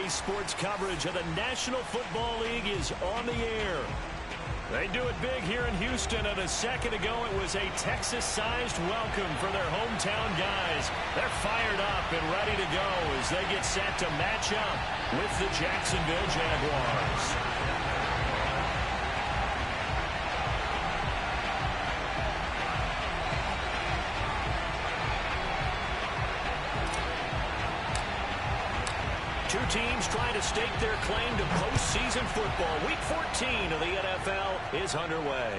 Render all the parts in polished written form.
Today's sports coverage of the National Football League is on the air. They do it big here in Houston, and a second ago it was a Texas-sized welcome for their hometown guys. They're fired up and ready to go as they get set to match up with the Jacksonville Jaguars. Two teams trying to stake their claim to postseason football. Week 14 of the NFL is underway.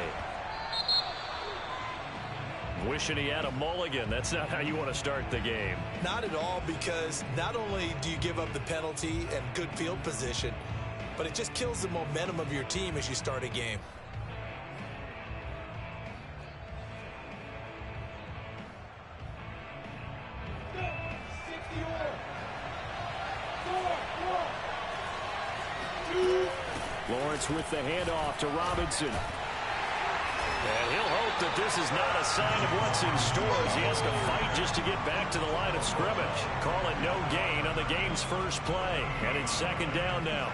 Wishing he had a mulligan. That's not how you want to start the game. Not at all, because not only do you give up the penalty and good field position, but it just kills the momentum of your team as you start a game. Lawrence with the handoff to Robinson. And he'll hope that this is not a sign of what's in store as he has to fight just to get back to the line of scrimmage. Call it no gain on the game's first play. And it's second down now.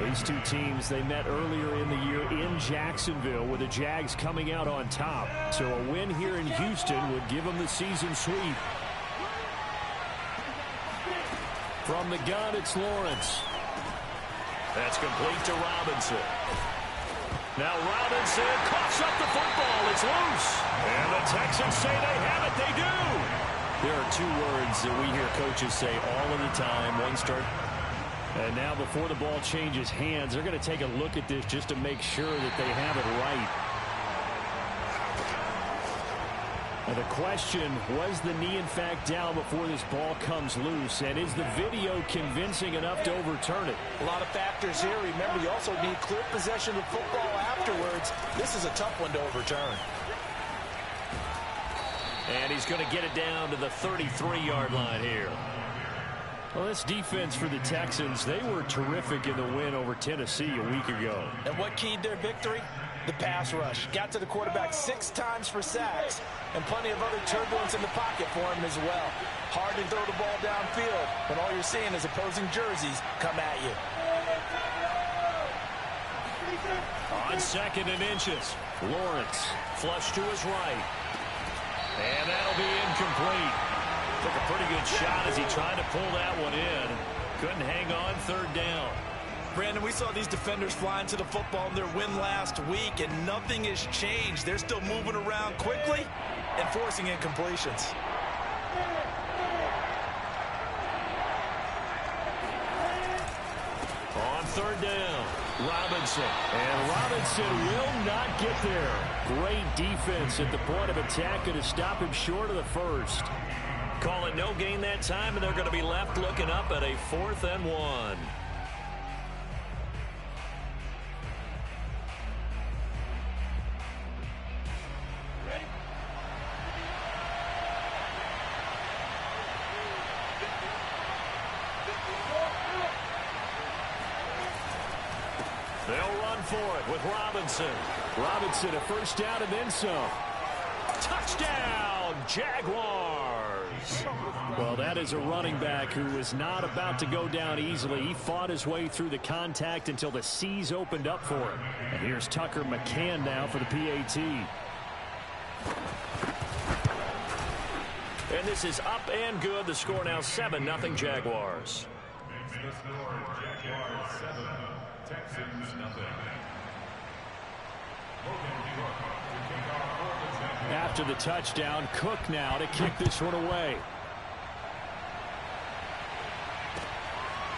These two teams, they met earlier in the year in Jacksonville with the Jags coming out on top. So a win here in Houston would give them the season sweep. From the gun, it's Lawrence. That's complete to Robinson. Now Robinson coughs up the football. It's loose. And the Texans say they have it. They do. There are two words that we hear coaches say all of the time. One start. And now before the ball changes hands, they're going to take a look at this just to make sure that they have it right. And the question, was the knee in fact down before this ball comes loose? And is the video convincing enough to overturn it? A lot of factors here. Remember, you also need clear possession of football afterwards. This is a tough one to overturn. And he's going to get it down to the 33-yard line here. Well, this defense for the Texans, they were terrific in the win over Tennessee a week ago. And what keyed their victory? The pass rush. Got to the quarterback 6 times for sacks, and plenty of other turbulence in the pocket for him as well. Hard to throw the ball downfield when all you're seeing is opposing jerseys come at you. On second and inches, Lawrence flush to his right. And that'll be incomplete. Took a pretty good shot as he tried to pull that one in. Couldn't hang on third down. Brandon, we saw these defenders flying to the football in their win last week, and nothing has changed. They're still moving around quickly and forcing incompletions. On third down, Robinson. And Robinson will not get there. Great defense at the point of attack, going to stop him short of the first. Call it no gain that time, and they're going to be left looking up at a 4th and 1. They'll run for it with Robinson. Robinson, a first down and then some. Touchdown, Jaguars. Well, that is a running back who is not about to go down easily. He fought his way through the contact until the C's opened up for him. And here's Tucker McCann now for the PAT. And this is up and good. The score now 7-0 Jaguars. Jaguars 7, Texans nothing. After the touchdown, Cook now to kick this one away.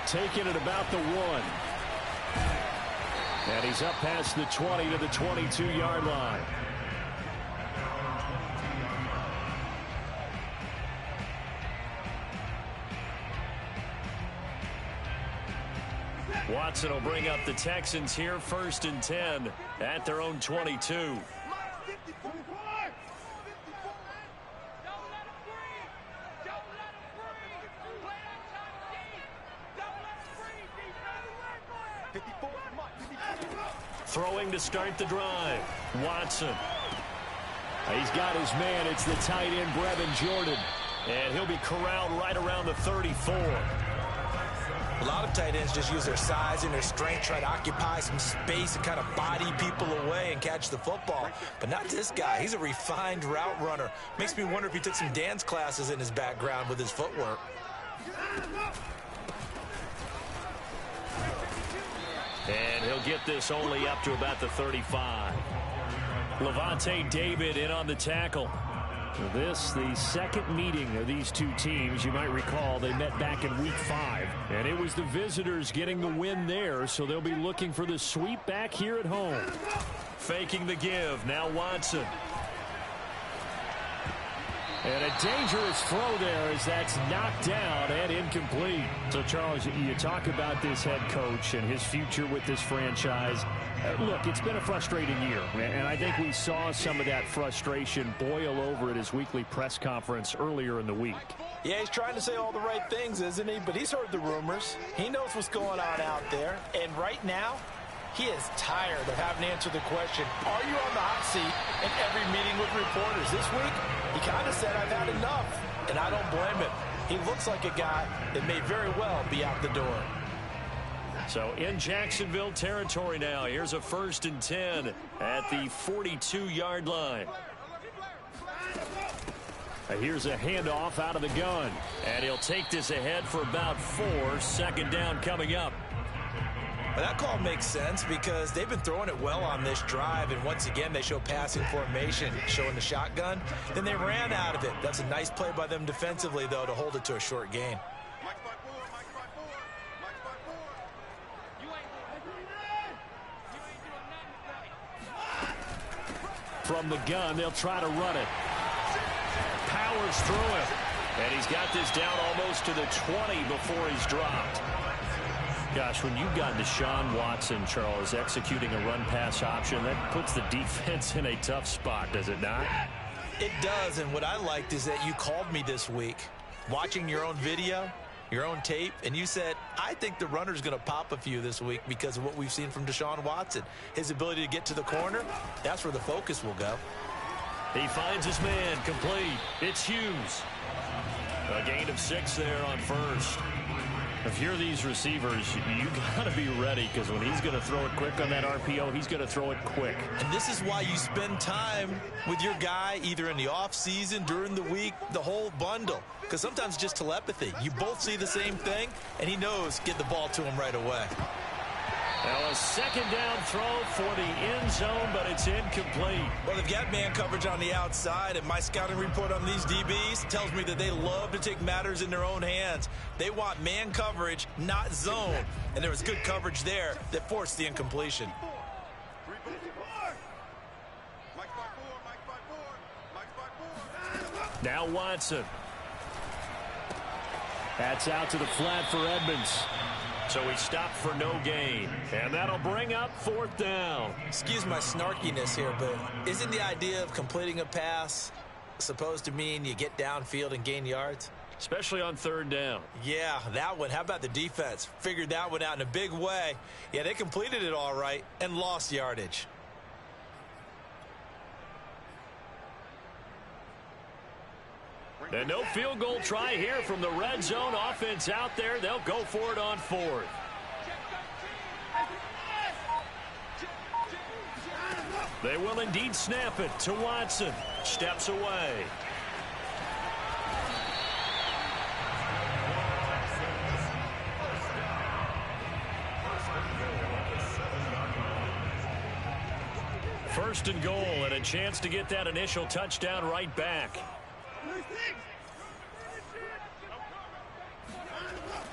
Taking it about the 1. And he's up past the 20 to the 22-yard line. Watson will bring up the Texans here, 1st and 10 at their own 22. Throwing to start the drive. Watson. He's got his man. It's the tight end, Brevin Jordan. And he'll be corralled right around the 34. A lot of tight ends just use their size and their strength, try to occupy some space and kind of body people away and catch the football. But not this guy. He's a refined route runner. Makes me wonder if he took some dance classes in his background with his footwork. And he'll get this only up to about the 35. Levante David in on the tackle. This, the second meeting of these two teams. You might recall they met back in week 5. And it was the visitors getting the win there, so they'll be looking for the sweep back here at home. Faking the give. Now Watson. And a dangerous throw there as that's knocked down and incomplete. So, Charles, you talk about this head coach and his future with this franchise. Look, it's been a frustrating year, and I think we saw some of that frustration boil over at his weekly press conference earlier in the week. Yeah, he's trying to say all the right things, isn't he? But he's heard the rumors. He knows what's going on out there. And right now, he is tired of having to answer the question, are you on the hot seat in every meeting with reporters? This week, he kind of said, I've had enough, and I don't blame him. He looks like a guy that may very well be out the door. So in Jacksonville territory now, here's a 1st and 10 at the 42-yard line. Here's a handoff out of the gun, and he'll take this ahead for about 4. 2nd down coming up. Well, that call makes sense because they've been throwing it well on this drive, and once again they show passing formation, showing the shotgun. Then they ran out of it. That's a nice play by them defensively, though, to hold it to a short gain. From the gun, they'll try to run it. Powers through it. And he's got this down almost to the 20 before he's dropped. Gosh, when you've got Deshaun Watson, Charles, executing a run-pass option, that puts the defense in a tough spot, does it not? It does, and what I liked is that you called me this week, watching your own video, your own tape, and you said, I think the runner's going to pop a few this week because of what we've seen from Deshaun Watson. His ability to get to the corner, that's where the focus will go. He finds his man, complete. It's Hughes. A gain of 6 there on 1st. If you're these receivers, you got to be ready because when he's going to throw it quick on that RPO, he's going to throw it quick. And this is why you spend time with your guy either in the offseason, during the week, the whole bundle. Because sometimes just telepathy. You both see the same thing, and he knows get the ball to him right away. Now a 2nd down throw for the end zone, but it's incomplete. Well, they've got man coverage on the outside, and my scouting report on these DBs tells me that they love to take matters in their own hands. They want man coverage, not zone. And there was good coverage there that forced the incompletion. Now Watson. That's out to the flat for Edmonds. So he stopped for no gain. And that'll bring up 4th down. Excuse my snarkiness here, but isn't the idea of completing a pass supposed to mean you get downfield and gain yards? Especially on 3rd down. Yeah, that one. How about the defense? Figured that one out in a big way. Yeah, they completed it all right and lost yardage. And no field goal try here from the red zone. Offense out there. They'll go for it on 4th. They will indeed snap it to Watson. Steps away. First and goal, and a chance to get that initial touchdown right back.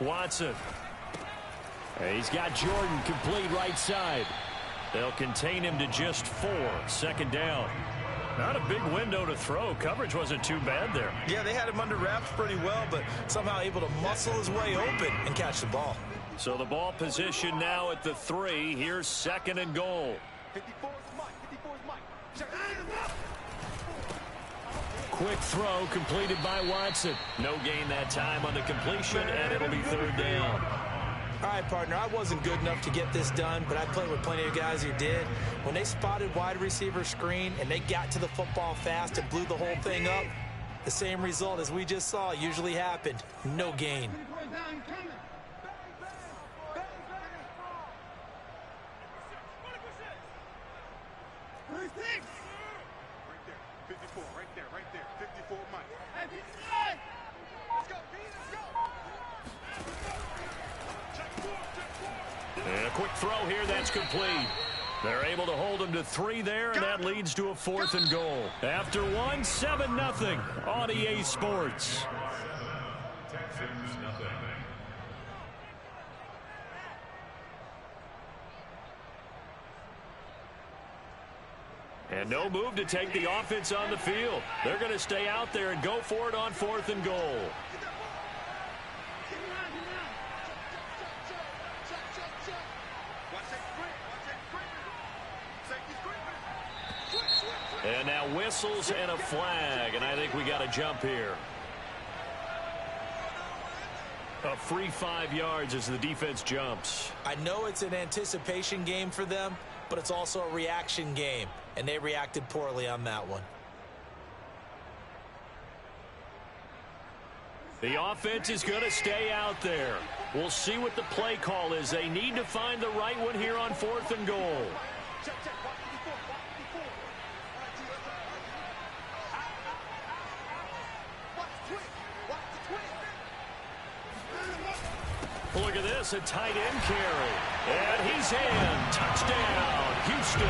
Watson. He's got Jordan complete right side. They'll contain him to just 4. 2nd down. Not a big window to throw. Coverage wasn't too bad there. Yeah, they had him under wraps pretty well, but somehow able to muscle his way open and catch the ball. So the ball position now at the 3. Here's 2nd and goal. Quick throw completed by Watson. No gain that time on the completion, and it'll be 3rd down. All right, partner, I wasn't good enough to get this done, but I played with plenty of guys who did. When they spotted wide receiver screen and they got to the football fast and blew the whole thing up, the same result as we just saw usually happened. No gain. Right there. 54. Right there. Right there. 54 Mike. Let's go, B. Let's go. Check four. And a quick throw here. That's complete. They're able to hold them to 3 there, and that leads to a 4th and goal. After 1, 7-0 on EA Sports. Texans, nothing. And no move to take the offense on the field. They're going to stay out there and go for it on 4th and goal. And now whistles and a flag, and I think we got a jump here. A free 5 yards as the defense jumps. I know it's an anticipation game for them, but it's also a reaction game, and they reacted poorly on that one. The offense is going to stay out there. We'll see what the play call is. They need to find the right one here on 4th and goal. Look at this, a tight end carry. And he's in. Touchdown, Houston.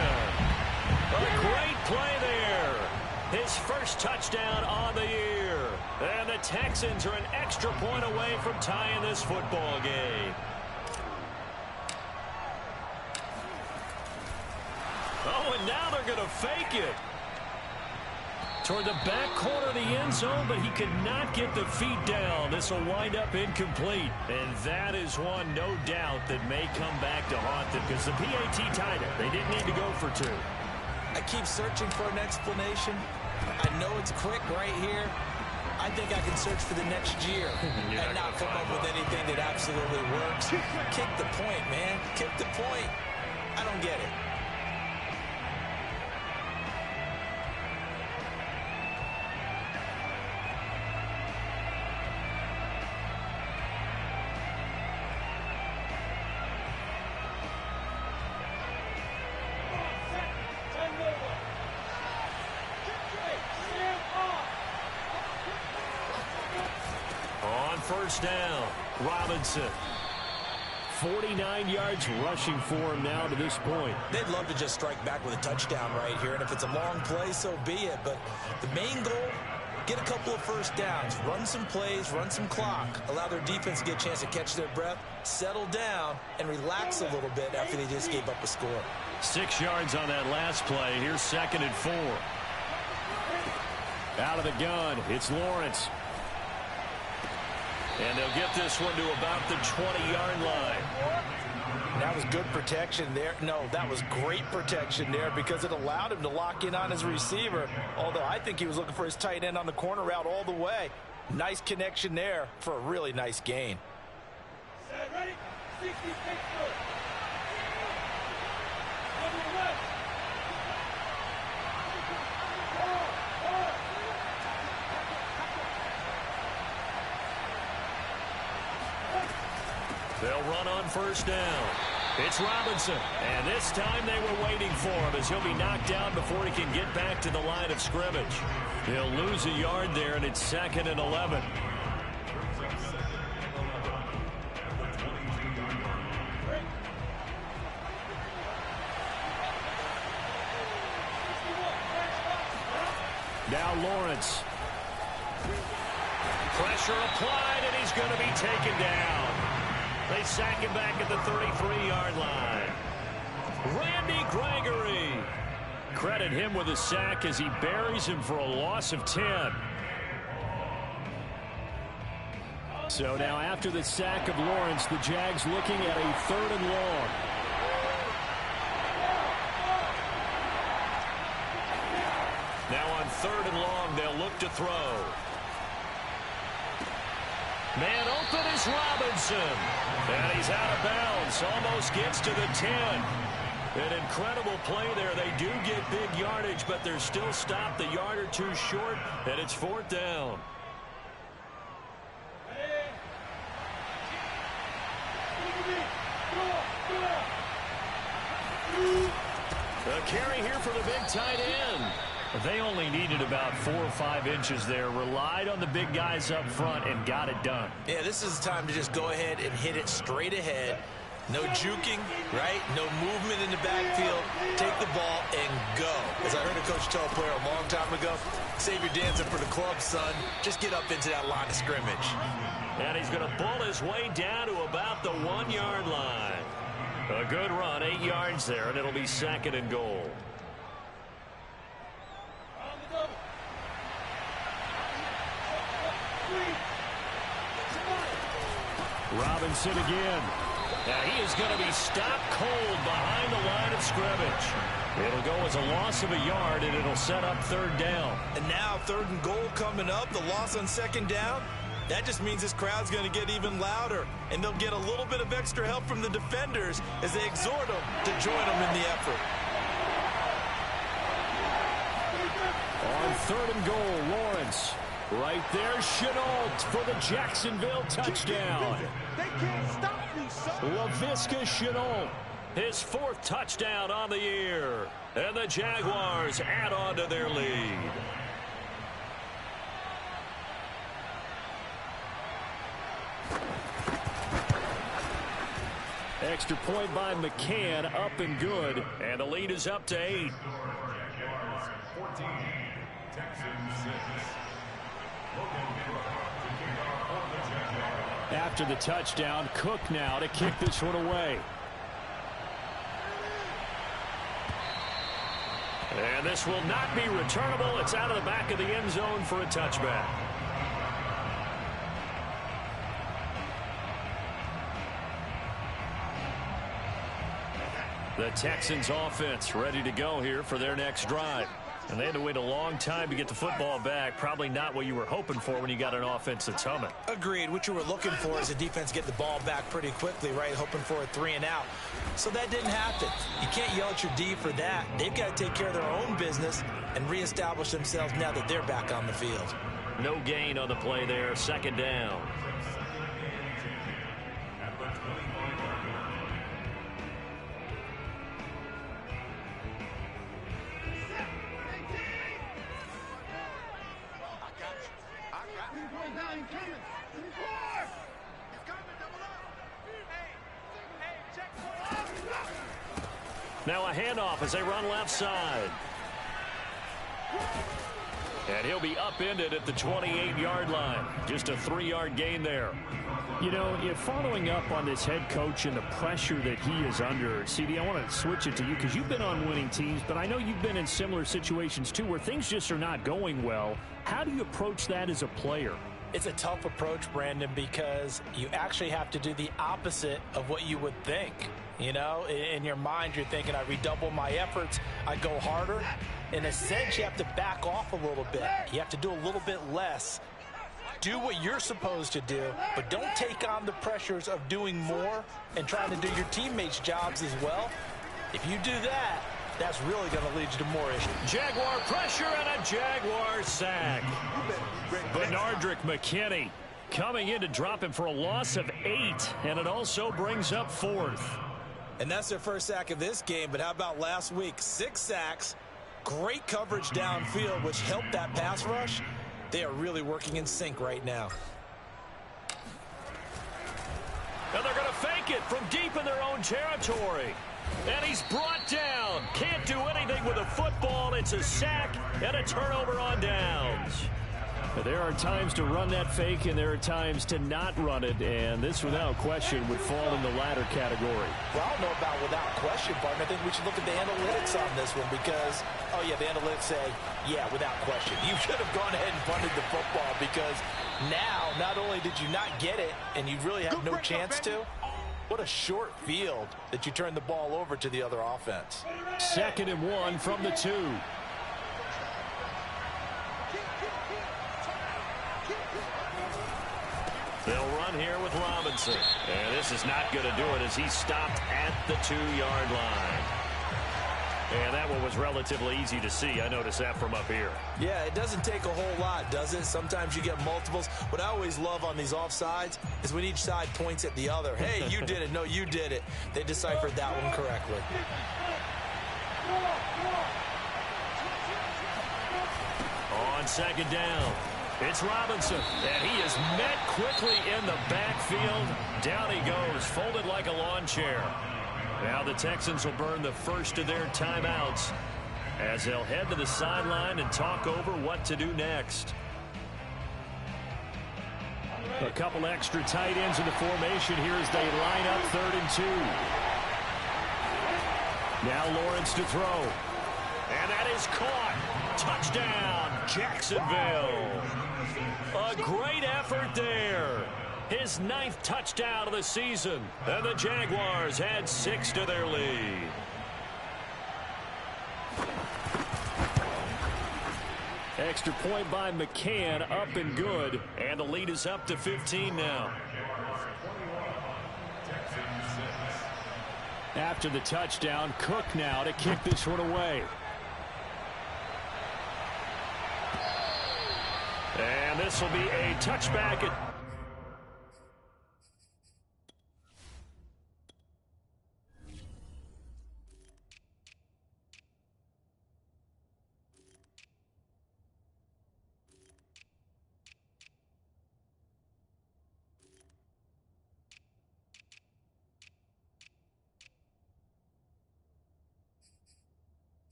A great play there. His first touchdown on the year. And the Texans are an extra point away from tying this football game. Oh, and now they're going to fake it. Toward the back corner of the end zone, but he could not get the feet down. This will wind up incomplete. And that is one, no doubt, that may come back to haunt them because the PAT tied it. They didn't need to go for 2. I keep searching for an explanation. I know it's quick right here. I think I can search for the next year and not come up with anything that absolutely works. Kick the point, man. Kick the point. I don't get it. First down, Robinson. 49 yards rushing for him now to this point. They'd love to just strike back with a touchdown right here, and if it's a long play, so be it. But the main goal, get a couple of first downs, run some plays, run some clock, allow their defense to get a chance to catch their breath, settle down, and relax a little bit after they just gave up a score. 6 yards on that last play. Here's 2nd and 4. Out of the gun, it's Lawrence. And they'll get this one to about the 20-yard line. That was good protection there. No, that was great protection there because it allowed him to lock in on his receiver. Although I think he was looking for his tight end on the corner route all the way. Nice connection there for a really nice gain. Ready? 66 foot. They'll run on first down. It's Robinson, and this time they were waiting for him as he'll be knocked down before he can get back to the line of scrimmage. He'll lose a yard there, and it's 2nd and 11. Now Lawrence. Pressure applied, and he's going to be taken down. They sack him back at the 33-yard line. Randy Gregory. Credit him with a sack as he buries him for a loss of 10. So now after the sack of Lawrence, the Jags looking at a 3rd and long. Now on 3rd and long, they'll look to throw. Man open is Robinson. And he's out of bounds. Almost gets to the 10. An incredible play there. They do get big yardage, but they're still stopped a yard or two short, and it's 4th down. A carry here for the big tight end. They only needed about 4 or 5 inches there, relied on the big guys up front, and got it done. Yeah, this is the time to just go ahead and hit it straight ahead. No juking, right? No movement in the backfield. Take the ball and go. As I heard a coach tell a player a long time ago, save your dancing for the club, son. Just get up into that line of scrimmage. And he's going to bull his way down to about the 1-yard line. A good run, 8 yards there, and it'll be 2nd and goal. Robinson again. Now he is going to be stopped cold behind the line of scrimmage. It'll go as a loss of a yard, and it'll set up 3rd down. And now 3rd and goal coming up, the loss on 2nd down. That just means this crowd's going to get even louder, and they'll get a little bit of extra help from the defenders as they exhort them to join them in the effort. On 3rd and goal, Lawrence. Right there, Chenault for the Jacksonville touchdown. They can't stop me, son. Laviska Chenault, his 4th touchdown on the year. And the Jaguars add on to their lead. Extra point by McCann, up and good. And the lead is up to 8. Jaguars 14, Texans 6. After the touchdown, Cook now to kick this one away. And this will not be returnable. It's out of the back of the end zone for a touchback. The Texans offense ready to go here for their next drive. And they had to wait a long time to get the football back. Probably not what you were hoping for when you got an offense that's humming. Agreed. What you were looking for is the defense get the ball back pretty quickly, right? Hoping for a 3 and out. So that didn't happen. You can't yell at your D for that. They've got to take care of their own business and reestablish themselves now that they're back on the field. No gain on the play there. 2nd down. Now a handoff as they run left side. And he'll be upended at the 28-yard line. Just a 3-yard gain there. You know, following up on this head coach and the pressure that he is under, CD, I want to switch it to you because you've been on winning teams, but I know you've been in similar situations too where things just are not going well. How do you approach that as a player? It's a tough approach, Brandon, because you actually have to do the opposite of what you would think. You know, in your mind, you're thinking, I redouble my efforts, I go harder. In a sense, you have to back off a little bit. You have to do a little bit less. Do what you're supposed to do, but don't take on the pressures of doing more and trying to do your teammates' jobs as well. If you do that, that's really going to lead you to more issues. Jaguar pressure and a Jaguar sack. Benardrick McKinney coming in to drop him for a loss of 8, and it also brings up 4th. And that's their first sack of this game, but how about last week? 6 sacks, great coverage downfield, which helped that pass rush. They are really working in sync right now. And they're going to fake it from deep in their own territory. And he's brought down. Can't do anything with a football. It's a sack and a turnover on downs. There are times to run that fake, and there are times to not run it, and this, without question, would fall in the latter category. Well, I don't know about without question, partner. I think we should look at the analytics on this one because, oh, yeah, the analytics say, yeah, without question. You should have gone ahead and punted the football because now, not only did you not get it, and you really have no chance to, what a short field that you turn the ball over to the other offense. 2nd and 1 from the 2. They'll run here with Robinson. And this is not going to do it as he's stopped at the 2-yard line. And that one was relatively easy to see. I noticed that from up here. Yeah, it doesn't take a whole lot, does it? Sometimes you get multiples. What I always love on these offsides is when each side points at the other. Hey, you did it. No, you did it. They deciphered that one correctly. On second down, it's Robinson, and he is met quickly in the backfield. Down he goes, folded like a lawn chair. Now the Texans will burn the first of their timeouts as they'll head to the sideline and talk over what to do next. A couple extra tight ends in the formation here as they line up 3rd and 2. Now Lawrence to throw. And that is caught. Touchdown, Jacksonville. A great effort there. His 9th touchdown of the season. And the Jaguars add 6 to their lead. Extra point by McCann, up and good. And the lead is up to 15 now. After the touchdown, Cook now to kick this one away. And this will be a touchback.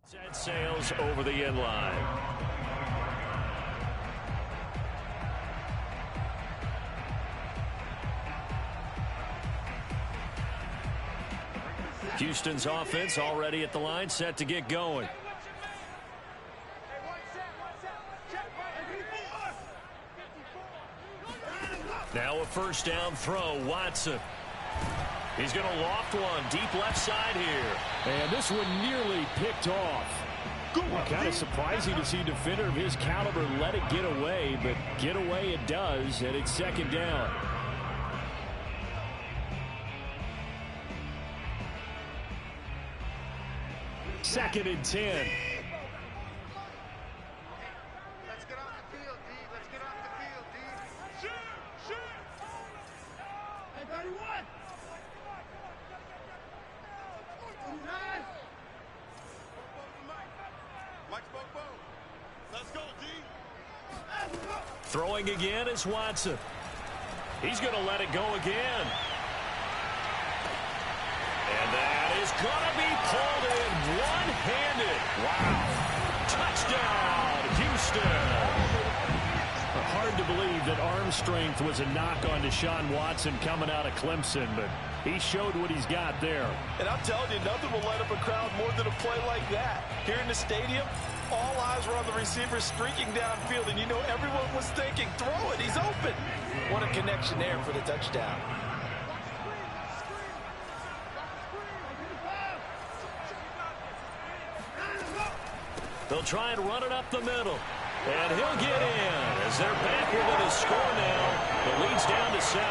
Set sails over the end line. Houston's offense already at the line, set to get going. Now a first down throw, Watson. He's going to loft one deep left side here. And this one nearly picked off. Kind of surprising to see a defender of his caliber let it get away, but get away it does, and it's second down. Second and 10. Let's get off the field, D. Let's get off the field, D. Shoot! Hey, 31! Let's go, D. Throwing again is Watson. He's going to let it go again. And that is going to be pulled in one-handed. Wow. Touchdown, Houston. Hard to believe that arm strength was a knock on Deshaun Watson coming out of Clemson, but he showed what he's got there. And I'm telling you, nothing will light up a crowd more than a play like that. Here in the stadium, all eyes were on the receiver streaking downfield, and you know everyone was thinking, throw it, he's open. What a connection there for the touchdown. They'll try and run it up the middle. And he'll get in as they're back into the score now. The lead's down to 7.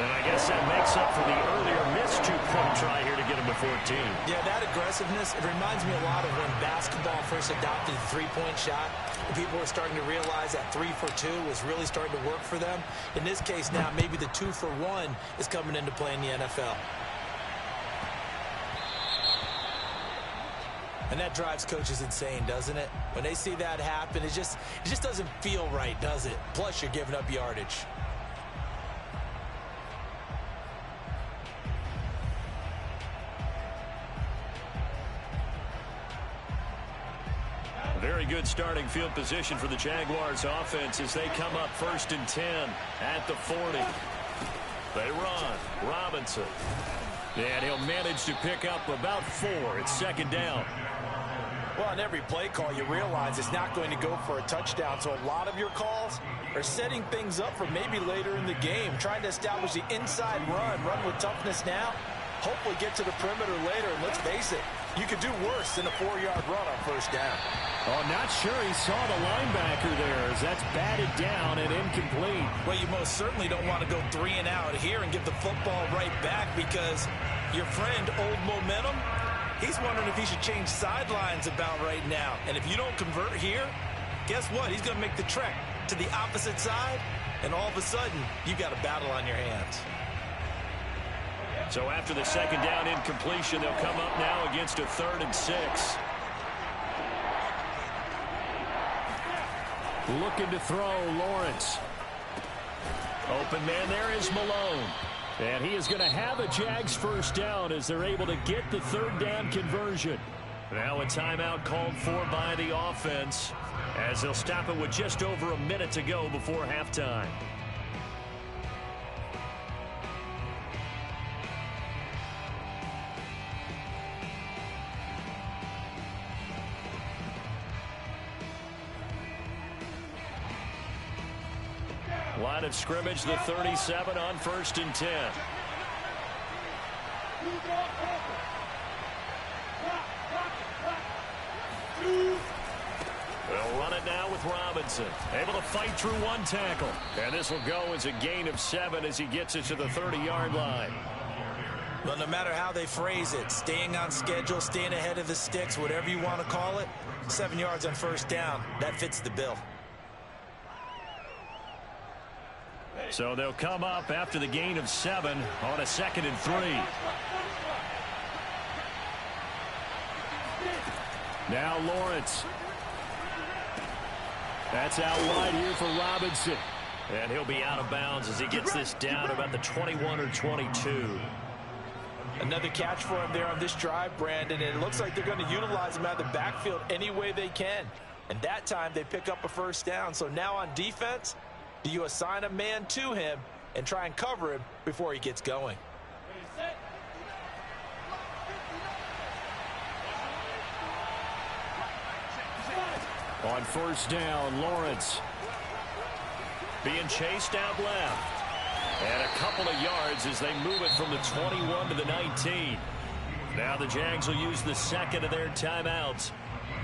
And I guess that makes up for the earlier missed 2-point try here to get him to 14. Yeah, that aggressiveness, it reminds me a lot of when basketball first adopted the three-point shot. People were starting to realize that 3 for 2 was really starting to work for them. In this case now, maybe the 2 for 1 is coming into play in the NFL. And that drives coaches insane, doesn't it? When they see that happen, it just doesn't feel right, does it? Plus, you're giving up yardage. Very good starting field position for the Jaguars offense as they come up 1st and 10 at the 40. They run. Robinson. And he'll manage to pick up about 4. It's second down. Well, on every play call, you realize it's not going to go for a touchdown. So a lot of your calls are setting things up for maybe later in the game, trying to establish the inside run with toughness now, hopefully get to the perimeter later. And let's face it, you could do worse than a 4-yard run on first down. Oh, not sure he saw the linebacker there as that's batted down and incomplete. Well, you most certainly don't want to go 3 and out here and give the football right back because your friend, Old Momentum, he's wondering if he should change sidelines about right now. And if you don't convert here, guess what? He's going to make the trek to the opposite side, and all of a sudden, you've got a battle on your hands. So after the second down incompletion, they'll come up now against a 3rd and 6. Looking to throw, Lawrence. Open man there is Malone. And he is going to have a Jags first down as they're able to get the 3rd down conversion. Now a timeout called for by the offense as they'll stop it with just over a minute to go before halftime. Line of scrimmage, the 37 on 1st and 10. They'll run it now with Robinson. Able to fight through one tackle. And this will go as a gain of 7 as he gets it to the 30-yard line. Well, no matter how they phrase it, staying on schedule, staying ahead of the sticks, whatever you want to call it, 7 yards on first down, that fits the bill. So they'll come up after the gain of 7 on a 2nd and 3. Now Lawrence. That's out wide here for Robinson. And he'll be out of bounds as he gets this down about the 21 or 22. Another catch for him there on this drive, Brandon. And it looks like they're going to utilize him out of the backfield any way they can. And that time they pick up a first down. So now on defense, do you assign a man to him and try and cover him before he gets going? On first down, Lawrence being chased out left. And a couple of yards as they move it from the 21 to the 19. Now the Jags will use the 2nd of their timeouts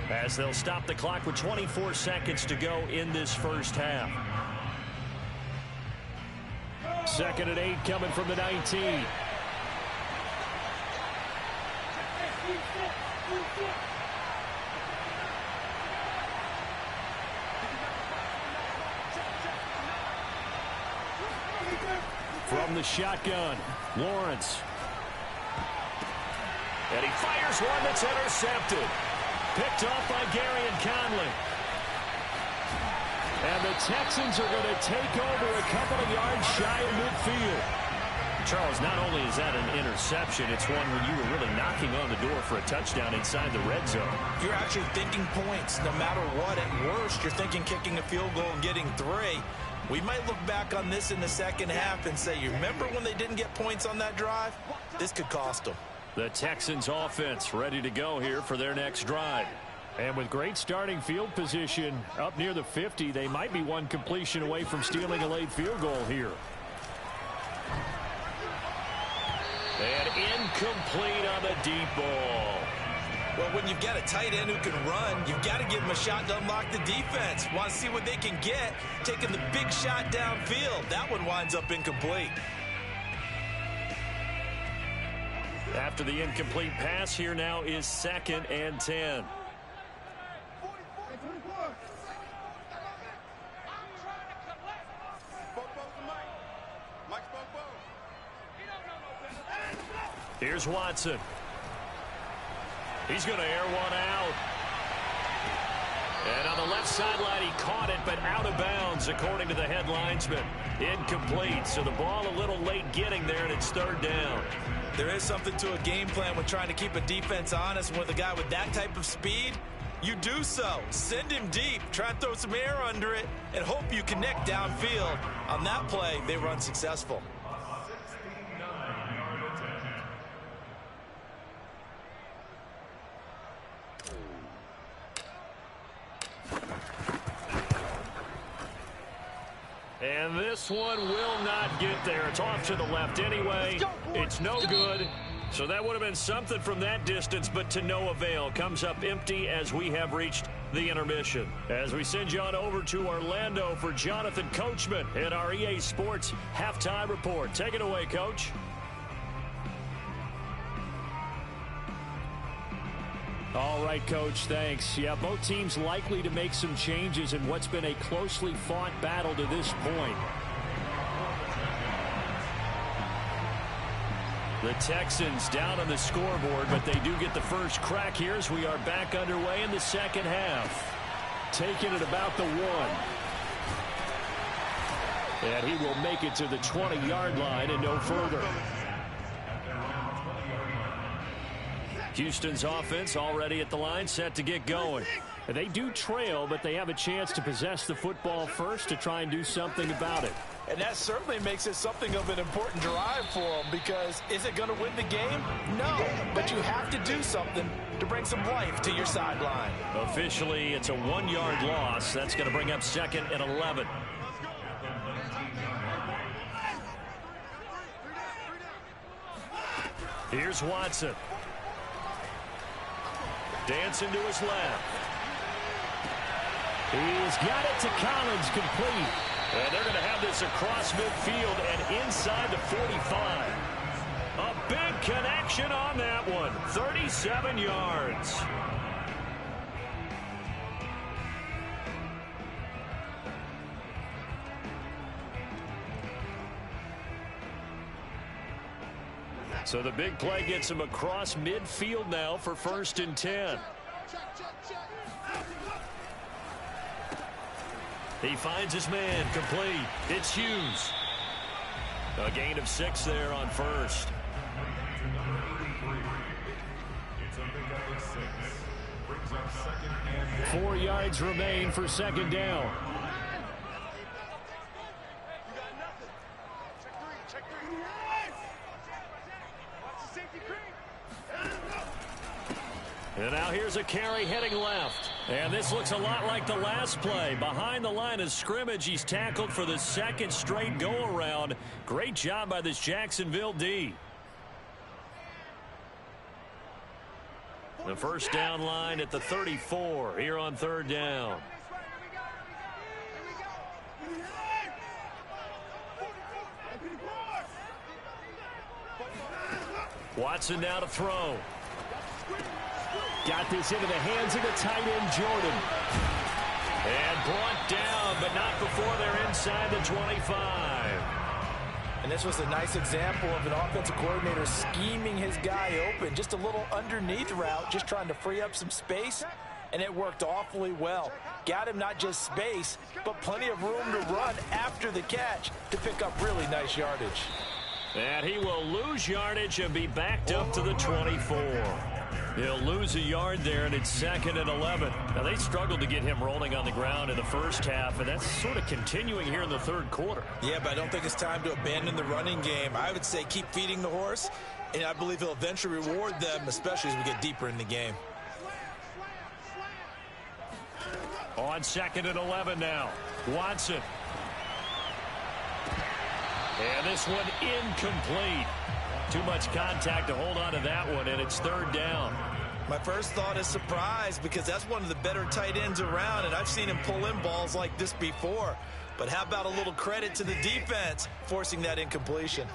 as they'll stop the clock with 24 seconds to go in this first half. 2nd and 8 coming from the 19. From the shotgun, Lawrence. And he fires one that's intercepted. Picked off by Gary and Conley. And the Texans are going to take over a couple of yards shy of midfield. Charles, not only is that an interception, it's one when you were really knocking on the door for a touchdown inside the red zone. You're actually thinking points no matter what. At worst, you're thinking kicking a field goal and getting 3. We might look back on this in the second half and say, you remember when they didn't get points on that drive? This could cost them. The Texans offense ready to go here for their next drive. And with great starting field position up near the 50, they might be one completion away from stealing a late field goal here. And incomplete on the deep ball. Well, when you've got a tight end who can run, you've got to give him a shot to unlock the defense. Want to see what they can get, taking the big shot downfield. That one winds up incomplete. After the incomplete pass, here now is 2nd and 10. Here's Watson. He's going to air one out. And on the left sideline, he caught it, but out of bounds, according to the head linesman. Incomplete, so the ball a little late getting there, and it's 3rd down. There is something to a game plan with trying to keep a defense honest. With a guy with that type of speed, you do so. Send him deep, try and throw some air under it, and hope you connect downfield. On that play, they were unsuccessful. And this one will not get there. It's off to the left anyway. It's no good. So that would have been something from that distance, but to no avail. Comes up empty as we have reached the intermission. As we send you on over to Orlando for Jonathan Coachman in our EA Sports Halftime Report. Take it away, Coach. All right, Coach, thanks. Yeah, both teams likely to make some changes in what's been a closely fought battle to this point. The Texans down on the scoreboard, but they do get the first crack here as we are back underway in the second half. Taking it about the 1. And he will make it to the 20-yard line and no further. Houston's offense already at the line, set to get going. They do trail, but they have a chance to possess the football first to try and do something about it. And that certainly makes it something of an important drive for them, because is it going to win the game? No, but you have to do something to bring some life to your sideline. Officially, it's a 1-yard loss. That's going to bring up 2nd and 11. Here's Watson. Dancing to his left. He's got it to Collins, complete. And they're going to have this across midfield and inside the 45. A big connection on that one. 37 yards. So the big play gets him across midfield now for 1st and 10. He finds his man, complete. It's Hughes. A gain of 6 there on 1st. Four yards remain for 2nd down. And now here's a carry heading left. And this looks a lot like the last play. Behind the line of scrimmage, he's tackled for the 2nd straight go-around. Great job by this Jacksonville D. The first down line at the 34 here on 3rd down. Watson now to throw. Got this into the hands of the tight end, Jordan. And brought down, but not before they're inside the 25. And this was a nice example of an offensive coordinator scheming his guy open. Just a little underneath route, just trying to free up some space, and it worked awfully well. Got him not just space, but plenty of room to run after the catch to pick up really nice yardage. And he will lose yardage and be backed up to the 24. He'll lose a yard there, and it's 2nd and 11. Now, they struggled to get him rolling on the ground in the first half, and that's sort of continuing here in the 3rd quarter. Yeah, but I don't think it's time to abandon the running game. I would say keep feeding the horse, and I believe he'll eventually reward them, especially as we get deeper in the game. On 2nd and 11 now. Watson. And this one incomplete. Too much contact to hold on to that one, and it's 3rd down. My first thought is surprise, because that's one of the better tight ends around, and I've seen him pull in balls like this before. But how about a little credit to the defense forcing that incompletion?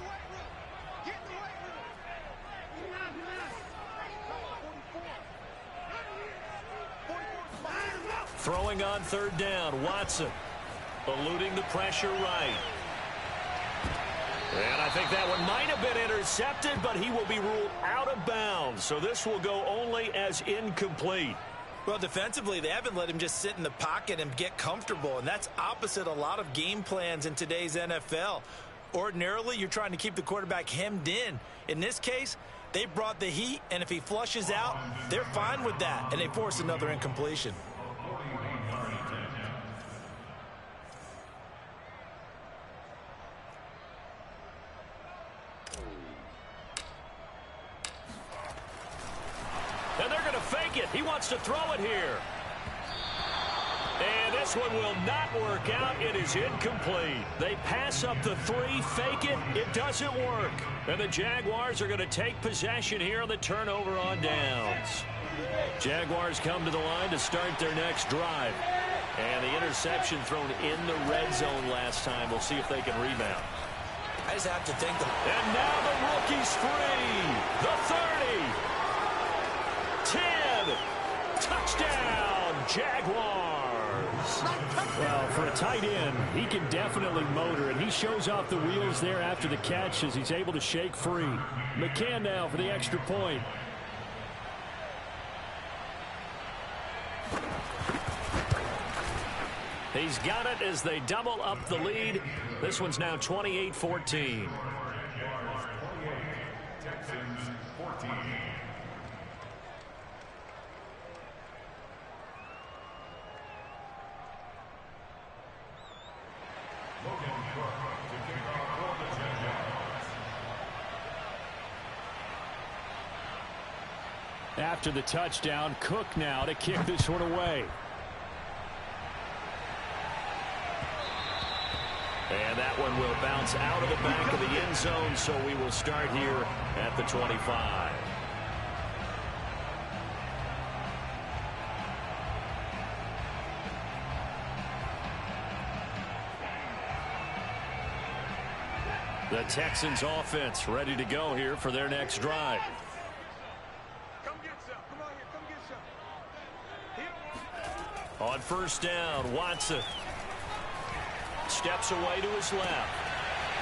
Throwing on 3rd down, Watson. Eluding the pressure right. And I think that one might have been intercepted, but he will be ruled out of bounds. So this will go only as incomplete. Well, defensively, they haven't let him just sit in the pocket and get comfortable, and that's opposite a lot of game plans in today's NFL. Ordinarily, you're trying to keep the quarterback hemmed in. In this case, they brought the heat, and if he flushes out, they're fine with that, and they force another incompletion. And they're going to fake it. He wants to throw it here. And this This one will not work out. It is incomplete. They pass up the three, fake it. It doesn't work. And the Jaguars are going to take possession here on the turnover on downs. Jaguars come to the line to start their next drive. And the interception thrown in the red zone last time. We'll see if they can rebound. I just have to think. And now the rookie's free. The 30. 10. Touchdown, Jaguars. Well, for a tight end, he can definitely motor, and he shows off the wheels there after the catch as he's able to shake free. McCann now for the extra point. He's got it as they double up the lead. This one's now 28-14. After the touchdown, Cook now to kick this one away. And that one will bounce out of the back of the end zone, so we will start here at the 25. The Texans offense ready to go here for their next drive. Come get some. Come on here. Come get some. On first down, Watson steps away to his left.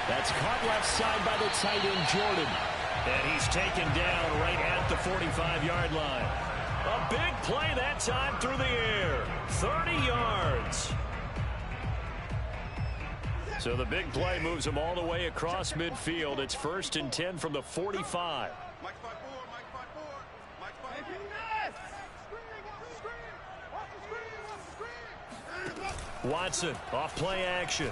That's caught left side by the tight end, Jordan. And he's taken down right at the 45-yard line. A big play that time through the air. 30 yards. So the big play moves him all the way across midfield. It's 1st and 10 from the 45. Mike 5-4. Mike 5-4. Mike 5-4. Watson off play action.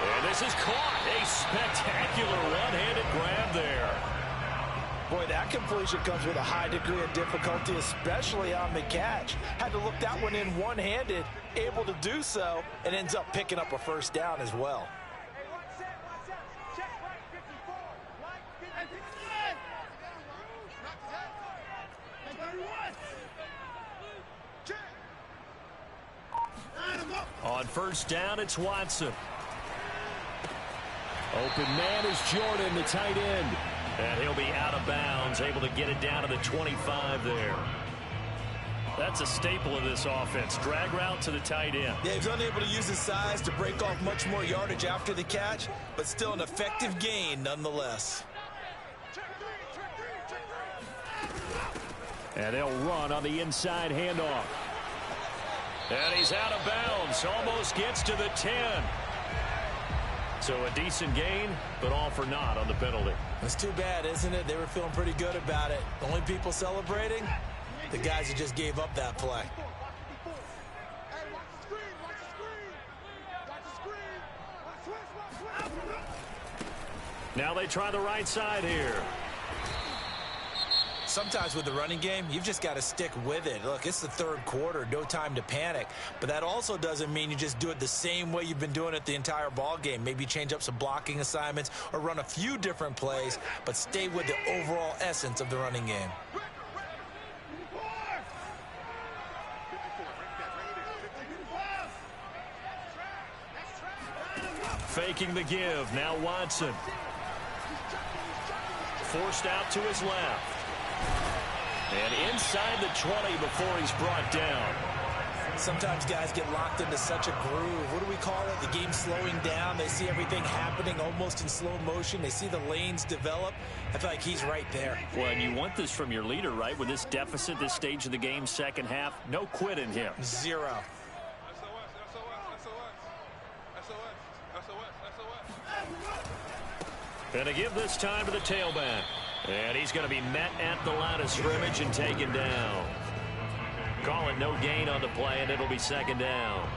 And this is caught. A spectacular one-handed grab there. Boy, that completion comes with a high degree of difficulty, especially on the catch. Had to look that one in one-handed, able to do so, and ends up picking up a first down as well. On first down, it's Watson. Open man is Jordan, the tight end. And he'll be out of bounds, able to get it down to the 25 there. That's a staple of this offense. Drag route to the tight end. Yeah, he's unable to use his size to break off much more yardage after the catch, but still an effective gain nonetheless. And they'll run on the inside handoff. And he's out of bounds. Almost gets to the 10. So a decent gain, but all for naught on the penalty. It's too bad, isn't it? They were feeling pretty good about it. The only people celebrating, the guys who just gave up that play. Now they try the right side here. Sometimes with the running game, you've just got to stick with it. Look, it's the third quarter, no time to panic. But that also doesn't mean you just do it the same way you've been doing it the entire ball game. Maybe change up some blocking assignments or run a few different plays, but stay with the overall essence of the running game. Faking the give. Now Watson. Forced out to his left. And inside the 20 before he's brought down. Sometimes guys get locked into such a groove. What do we call it? The game slowing down. They see everything happening almost in slow motion. They see the lanes develop. I feel like he's right there. Well, and you want this from your leader, right? With this deficit, this stage of the game, second half, no quit in him. Zero. And to give this time to the tailback. And he's going to be met at the line of scrimmage and taken down. Call it no gain on the play, and it'll be second down.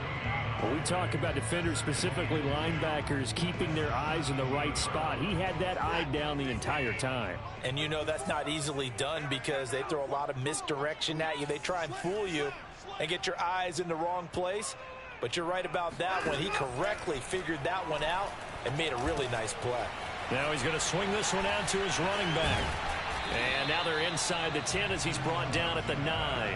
When we talk about defenders, specifically linebackers, keeping their eyes in the right spot, he had that eye down the entire time. And you know that's not easily done because they throw a lot of misdirection at you. They try and fool you and get your eyes in the wrong place. But you're right about that one. He correctly figured that one out and made a really nice play. Now he's going to swing this one out to his running back. And now they're inside the 10 as he's brought down at the 9.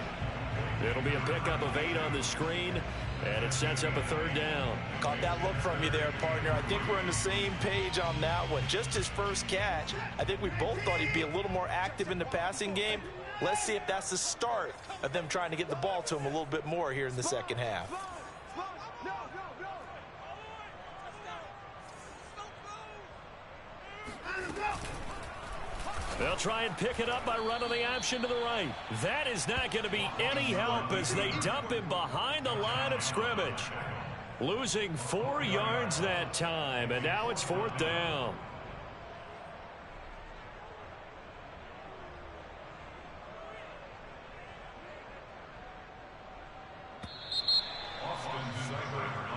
It'll be a pickup of 8 on the screen, and it sets up a 3rd down. Caught that look from you there, partner. I think we're on the same page on that one. Just his first catch. I think we both thought he'd be a little more active in the passing game. Let's see if that's the start of them trying to get the ball to him a little bit more here in the second half. They'll try and pick it up by running the option to the right. That is not going to be any help as they dump him behind the line of scrimmage. Losing 4 yards that time, and now it's 4th down.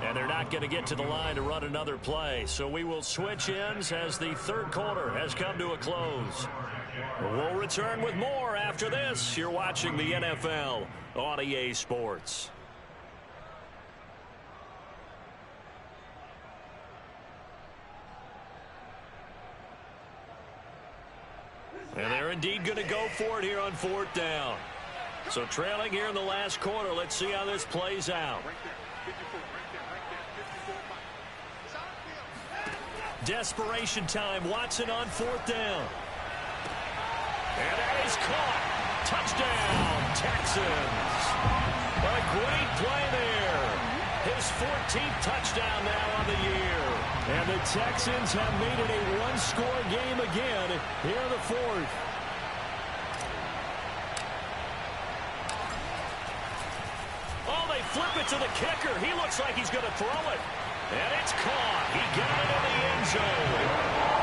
And they're not going to get to the line to run another play. So we will switch ends as the 3rd quarter has come to a close. We'll return with more after this. You're watching the NFL on EA Sports. And they're indeed going to go for it here on 4th down. So trailing here in the last quarter. Let's see how this plays out. Desperation time. Watson on 4th down. And that is caught. Touchdown, Texans. What a great play there. His 14th touchdown now on the year. And the Texans have made it a 1-score game again here in the 4th. Oh, they flip it to the kicker. He looks like he's going to throw it. And it's caught. He got it in the end zone.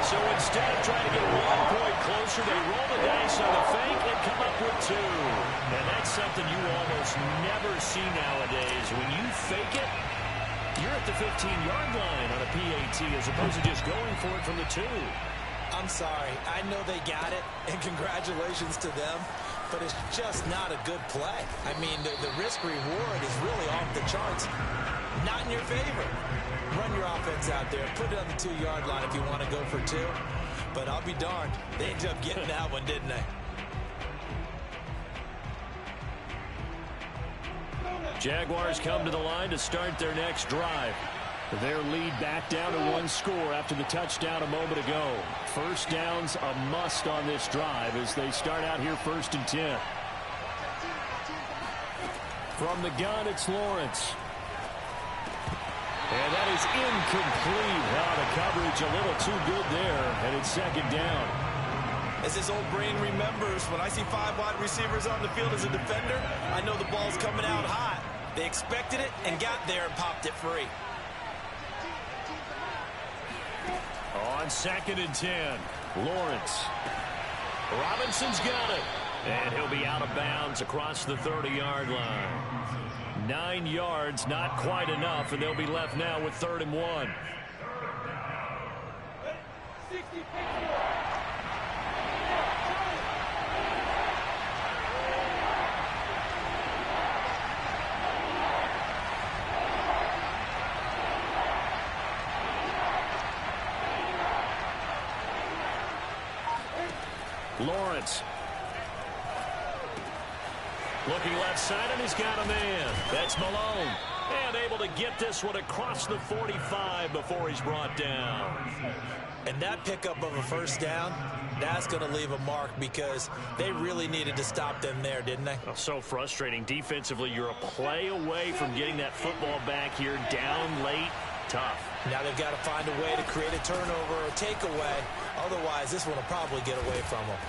So instead of trying to get 1 point closer, they roll the dice on the fake and come up with 2. And that's something you almost never see nowadays. When you fake it, you're at the 15-yard line on a PAT as opposed to just going for it from the 2. I'm sorry. I know they got it, and congratulations to them. But it's just not a good play. I mean, the risk-reward is really off the charts. Not in your favor. Run your offense out there. Put it on the 2-yard line if you want to go for 2. But I'll be darned. They ended up getting that one, didn't they? Jaguars come to the line to start their next drive. Their lead back down to 1 score after the touchdown a moment ago. First down's a must on this drive as they start out here 1st and 10. From the gun, it's Lawrence. And that is incomplete. The coverage a little too good there, and it's 2nd down. As his old brain remembers, when I see 5 wide receivers on the field as a defender, I know the ball's coming out hot. They expected it and got there and popped it free. On 2nd and 10, Lawrence. Robinson's got it. And he'll be out of bounds across the 30-yard line. 9 yards, not quite enough, and they'll be left now with 3rd and 1. Lawrence. Looking left side, and he's got a man. That's Malone. And able to get this one across the 45 before he's brought down. And that pickup of a 1st down, that's going to leave a mark because they really needed to stop them there, didn't they? Oh, so frustrating. Defensively, you're a play away from getting that football back here down late. Tough. Now they've got to find a way to create a turnover or a takeaway. Otherwise, this one will probably get away from them.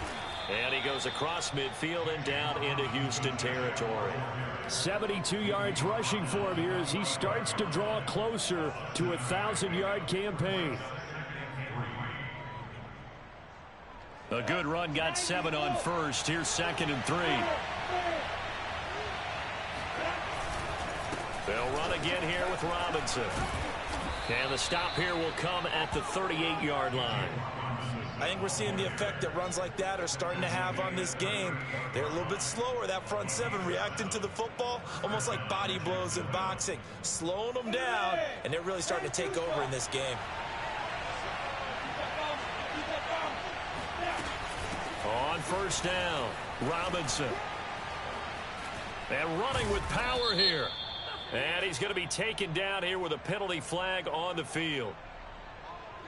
And he goes across midfield and down into Houston territory. 72 yards rushing for him here as he starts to draw closer to a 1,000-yard campaign. A good run, got 7 on 1st. Here's 2nd and 3. They'll run again here with Robinson. And the stop here will come at the 38-yard line. I think we're seeing the effect that runs like that are starting to have on this game. They're a little bit slower, that front seven, reacting to the football, almost like body blows in boxing, slowing them down, and they're really starting to take over in this game. On first down, Robinson. And running with power here. And he's going to be taken down here with a penalty flag on the field.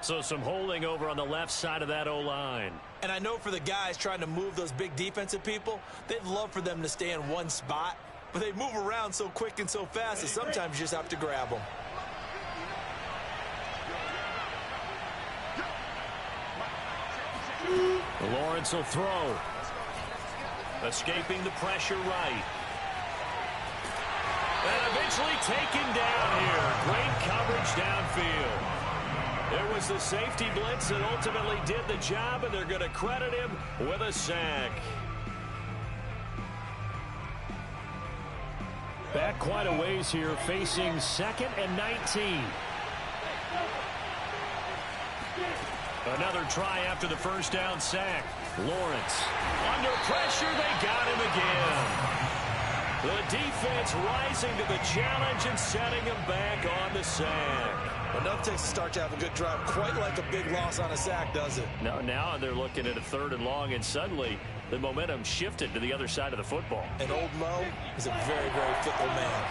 So some holding over on the left side of that O-line. And I know for the guys trying to move those big defensive people, they'd love for them to stay in one spot. But they move around so quick and so fast that sometimes you just have to grab them. Lawrence will throw. Escaping the pressure right. And eventually taken down here. Great coverage downfield. It was the safety blitz that ultimately did the job, and they're going to credit him with a sack. Back quite a ways here, facing 2nd and 19. Another try after the first down sack. Lawrence under pressure. They got him again. The defense rising to the challenge and setting him back on the sack. Enough takes to start to have a good drive. Quite like a big loss on a sack, does it? No, now they're looking at a 3rd and long, and suddenly the momentum shifted to the other side of the football. And old Mo is a very, very fickle man.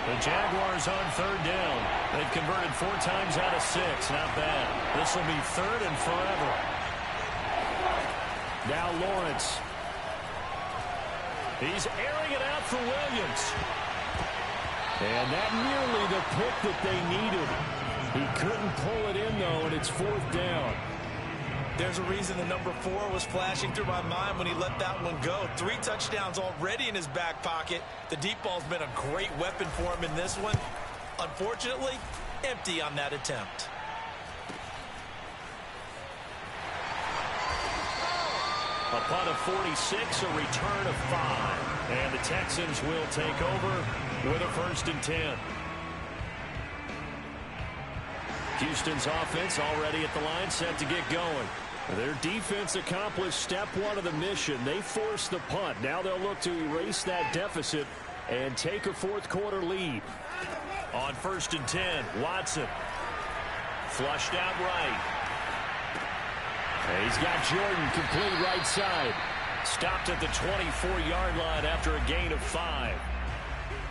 The Jaguars on 3rd down. They've converted 4 times out of 6. Not bad. This will be 3rd and forever. Now Lawrence. He's airing it out for Williams. And that nearly the pick that they needed. He couldn't pull it in, though, and it's 4th down. There's a reason the number 4 was flashing through my mind when he let that one go. 3 touchdowns already in his back pocket. The deep ball's been a great weapon for him in this one. Unfortunately, empty on that attempt. A punt of 46, a return of 5. And the Texans will take over with a 1st and 10. Houston's offense already at the line, set to get going. Their defense accomplished step 1 of the mission. They forced the punt. Now they'll look to erase that deficit and take a 4th quarter lead. On 1st and 10, Watson. Flushed out right. He's got Jordan complete right side. Stopped at the 24-yard line after a gain of 5.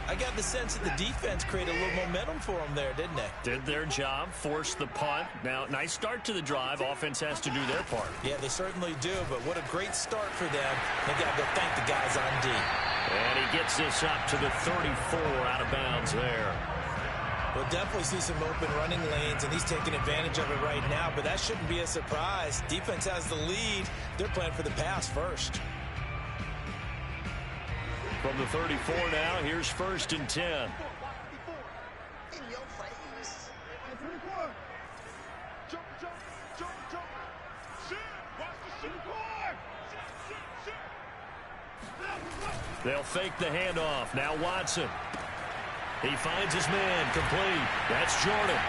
I got the sense that the defense created a little momentum for them there, didn't they? Did their job, forced the punt. Now, nice start to the drive. Offense has to do their part. Yeah, they certainly do, but what a great start for them. They got to go thank the guys on D. And he gets this up to the 34, out of bounds there. We'll definitely see some open running lanes, and he's taking advantage of it right now, but that shouldn't be a surprise. Defense has the lead. They're playing for the pass first. From the 34 now, here's 1st and 10. In your face. Jump, jump, jump, jump. Shit, watch the shit. They'll fake the handoff. Now Watson. He finds his man, complete. That's Jordan.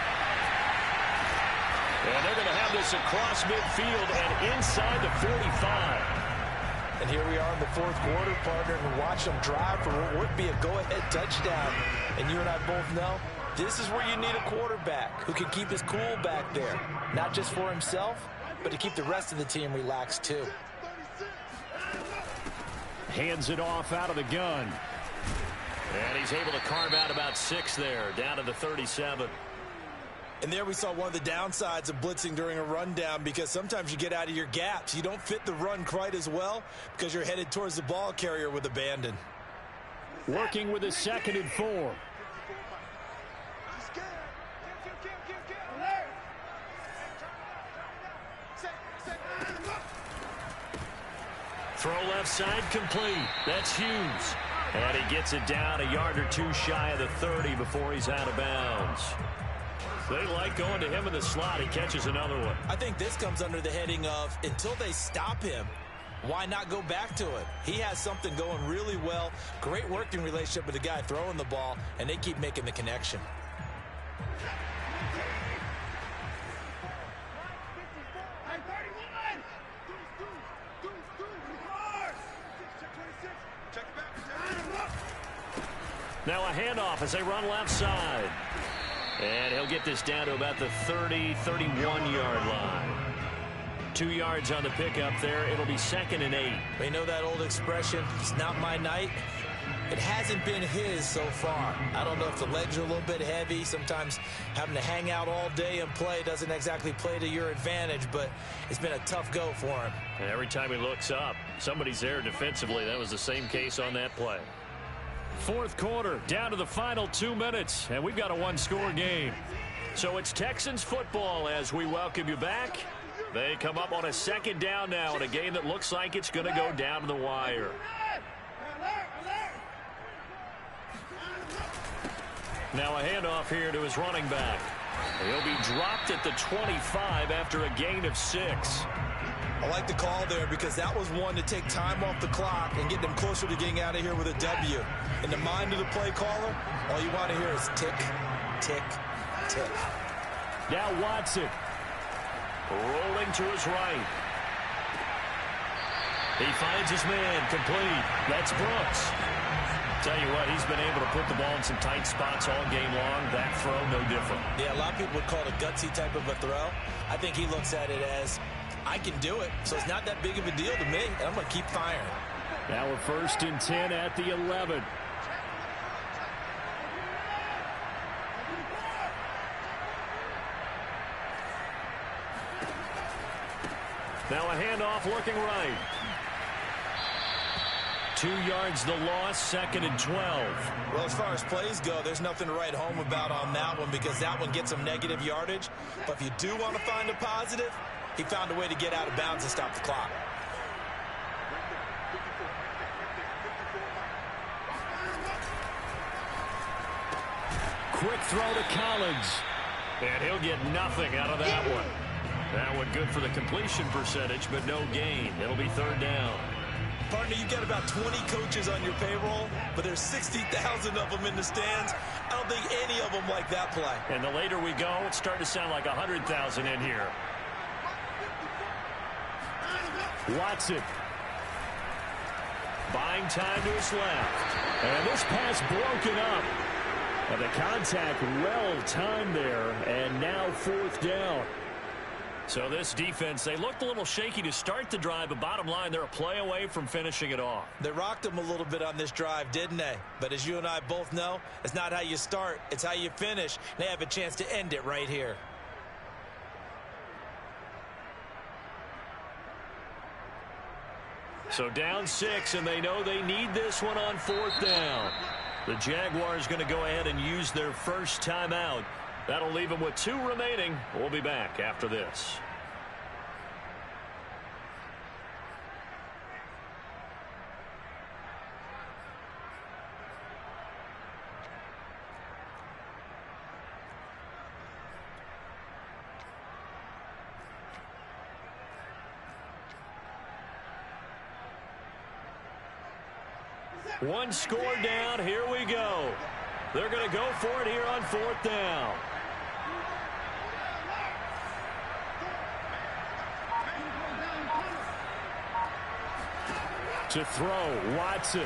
And they're going to have this across midfield and inside the 45. And here we are in the 4th quarter, partner, and watch them drive for what would be a go-ahead touchdown. And you and I both know this is where you need a quarterback who can keep his cool back there. Not just for himself, but to keep the rest of the team relaxed too. Hands it off out of the gun. And he's able to carve out about 6 there, down to the 37. And there we saw one of the downsides of blitzing during a rundown, because sometimes you get out of your gaps. You don't fit the run quite as well because you're headed towards the ball carrier with abandon. Working with a 2nd and 4. Throw left side complete. That's Hughes. And he gets it down a yard or 2 shy of the 30 before he's out of bounds. They like going to him in the slot. He catches another one. I think this comes under the heading of, until they stop him, why not go back to it? He has something going really well. Great working relationship with the guy throwing the ball, and they keep making the connection. Now a handoff as they run left side. And he'll get this down to about the 30, 31-yard line. 2 yards on the pickup there. It'll be 2nd and 8. We know that old expression, it's not my night. It hasn't been his so far. I don't know if the legs are a little bit heavy. Sometimes having to hang out all day and play doesn't exactly play to your advantage, but it's been a tough go for him. And every time he looks up, somebody's there defensively. That was the same case on that play. 4th quarter, down to the final 2 minutes, and we've got a one-score game. So it's Texans football as we welcome you back. They come up on a 2nd down now in a game that looks like it's going to go down to the wire. Now a handoff here to his running back. He'll be dropped at the 25 after a gain of 6. I like the call there because that was one to take time off the clock and get them closer to getting out of here with a W. In the mind of the play caller, all you want to hear is tick, tick, tick. Now Watson. Rolling to his right. He finds his man complete. That's Brooks. Tell you what, he's been able to put the ball in some tight spots all game long. That throw, no different. Yeah, a lot of people would call it a gutsy type of a throw. I think he looks at it as, I can do it, so it's not that big of a deal to me, and I'm going to keep firing. Now we're 1st and 10 at the 11. Now a handoff looking right. 2 yards the loss, 2nd and 12. Well, as far as plays go, there's nothing to write home about on that one because that one gets some negative yardage. But if you do want to find a positive, he found a way to get out of bounds and stop the clock. Quick throw to Collins. And he'll get nothing out of that one. That one good for the completion percentage, but no gain. It'll be 3rd down. Partner, you've got about 20 coaches on your payroll, but there's 60,000 of them in the stands. I don't think any of them like that play. And the later we go, it's starting to sound like 100,000 in here. Watson. Buying time to his left. And this pass broken up. And the contact well timed there, and now 4th down. So this defense, they looked a little shaky to start the drive, but bottom line, they're a play away from finishing it off. They rocked them a little bit on this drive, didn't they? But as you and I both know, it's not how you start, it's how you finish. They have a chance to end it right here. So down 6, and they know they need this one on 4th down. The Jaguars going to go ahead and use their first timeout. That'll leave them with 2 remaining. We'll be back after this. One score down. Here we go. They're going to go for it here on 4th down. To throw, Watson.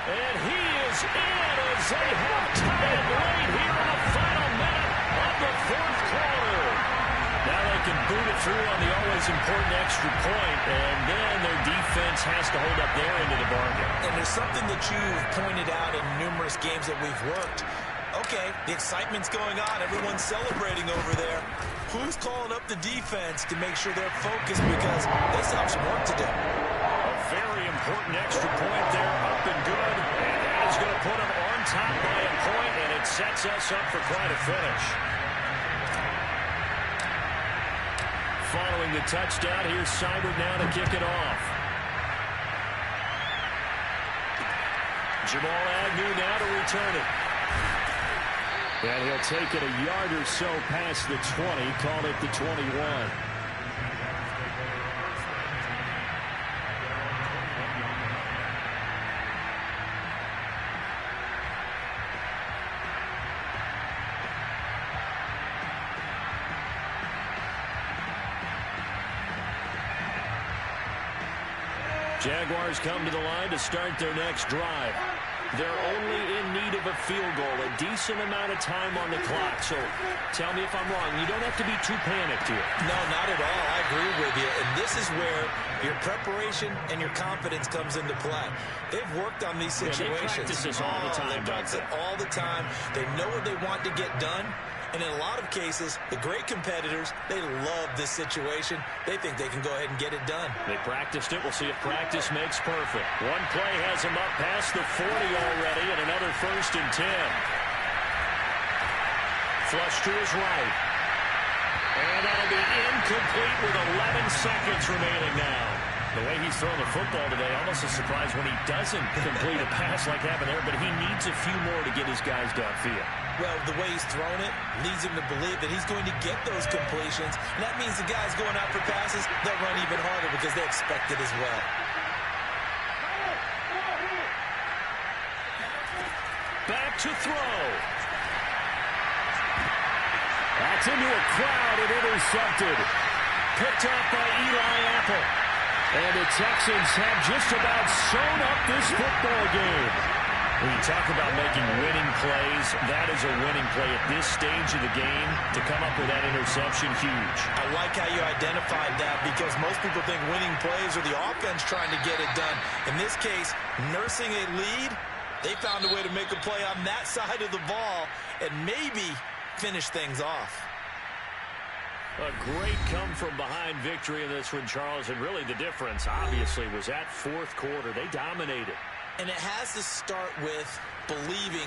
And he is in as they have tied it right here in the final minute of the 4th quarter. Now they can boot it through on the always important extra point, and then their defense has to hold up their end of the bargain. And there's something that you've pointed out in numerous games that we've worked. Okay, the excitement's going on. Everyone's celebrating over there. Who's calling up the defense to make sure they're focused because they still have some work to do? A very important extra point there, up and good. And that is going to put them on top by a point, and it sets us up for quite a finish. Following the touchdown, here's Seibert now to kick it off. Jamal Agnew now to return it. And he'll take it a yard or so past the 20, call it the 21. Jaguars come to the line to start their next drive. They're only in need of a field goal, a decent amount of time on the clock. So tell me if I'm wrong. You don't have to be too panicked here. No, not at all. I agree with you. And this is where your preparation and your confidence comes into play. They've worked on these situations. They practice this all the time. They practice it all the time. They know what they want to get done. And in a lot of cases, the great competitors, they love this situation. They think they can go ahead and get it done. They practiced it. We'll see if practice makes perfect. One play has him up past the 40 already, and another 1st and 10. Flush to his right. And that'll be incomplete with 11 seconds remaining now. The way he's thrown the football today, almost a surprise when he doesn't complete a pass like happened there, but he needs a few more to get his guys downfield. Well, the way he's thrown it leads him to believe that he's going to get those completions. And that means the guys going out for passes, they'll run even harder because they expect it as well. Back to throw. That's into a crowd and intercepted. Picked off by Eli Apple. And the Texans have just about sewn up this football game. When you talk about making winning plays, that is a winning play at this stage of the game. To come up with that interception, huge. I like how you identified that because most people think winning plays are the offense trying to get it done. In this case, nursing a lead, they found a way to make a play on that side of the ball and maybe finish things off. A great come-from-behind victory in this one, Charles, and really the difference, obviously, was that 4th quarter. They dominated. And it has to start with believing